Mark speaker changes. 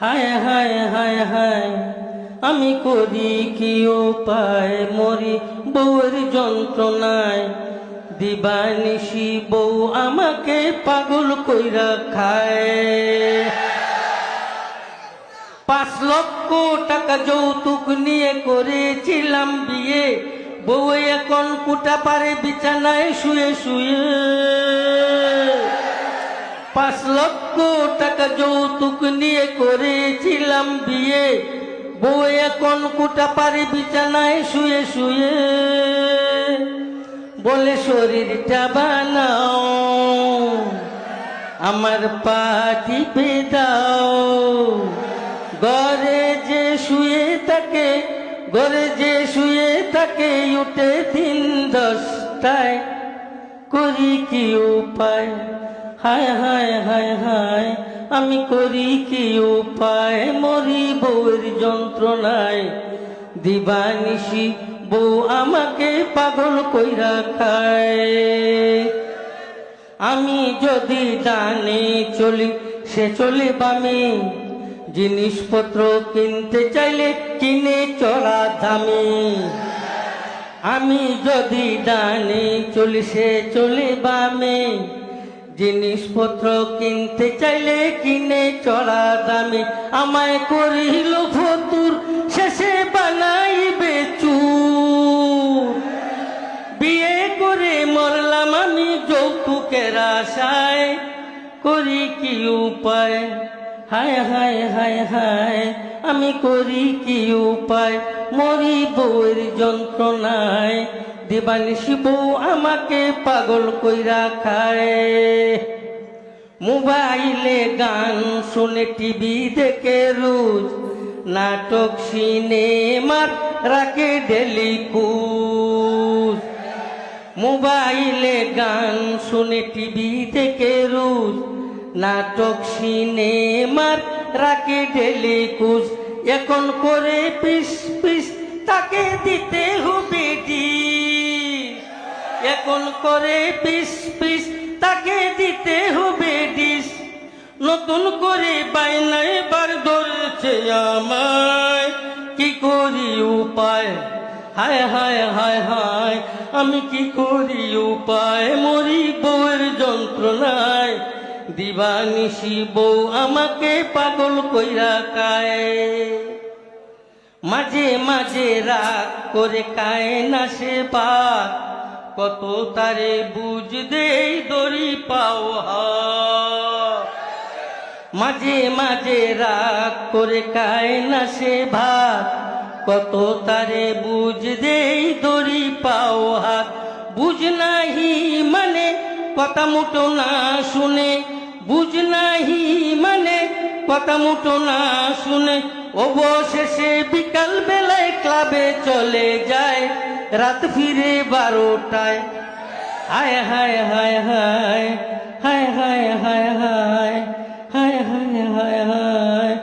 Speaker 1: হায় হায় হায় হায় আমি করি কি উপায় মরি বউয়ের যন্ত্রণায় দিবানিশি বউ আমাকে পাগল কইরা খায় 5 লক্ষ টাকা যৌতুক নিয়ে করেছিলাম বিয়ে বউ এখন কুটা পারে বিছানায় শুয়ে শুয়ে 5 লক্ষ টাকা যৌতুক নিয়ে করেছিলাম বিয়ে বউ এখন কুটা পারে বিছানায় শুয়ে শুয়ে বলে শরীরটা বানাও আমার পা টিপে দাও ঘরে যে শুয়ে থাকে উঠে 10টায় করি কি উপায় হায় হায় হায় হায় আমি করি কি উপায় মরি বউয়ের যন্ত্রণায় দিবানিশি বউ আমাকে পাগল কইরা খায় আমি যদি ডানে চলি সে চলে বামে জিনিসপত্র কিনতে চাইলে কিনে চড়া দামে আমি যদি ডানে চলি সে চলে বামে জিনিসপত্র কিনতে চাইলে কিনে চড়া দামে আমায় করিল ফতুর শেষে বানাইবে চুর বিয়ে করে মরলাম আমি যৌতুকের আশায় করি কি উপায় হায় হায় হায় হায় আমি করি কি উপায় মরি বউয়ের যন্ত্রণায় দিবানিশি বউ আমাকে পাগল কইরা খায় মোবাইলে গান শুনে টিভি দেখে রোজ নাটক সিনেমার রাখে ডেলি কুজ মোবাইলে গান শুনে টিভি দেখে রোজ নাটক সিনেমার রাখে ডেলি কুজ এখন করে পিস পিস তাকে দিতে হবে ডিশ এখন করে পিস পিস তাকে দিতে হবে ডিশ নতুন করে বাইনা এবার ধরেছে আমায় কি করি উপায় হায় হায় হায় হায় আমি কি করি উপায় মরি বউয়ের যন্ত্রণায় দিবানিশি বউ আমাকে পাগল কইরা খায় মাঝে মাঝে রাগ করে খায় না সে ভাত কত তারে বুঝ দেই দড়ি পাও মাঝে মাঝে রাগ করে খায় না সে ভাত কত তারে বুঝ দেই দড়ি পাও হাত বুঝ নাহি মানে কথা মুটো না শুনে বুঝ নাহি মানে কথা মুটো না শুনে অবশেষে বিকাল বেলায় ক্লাবে চলে যায় রাত ফিরে 12টায় হায় হায় হায় হায় হায় হায় হায় হায় হায় হায় হায় হায়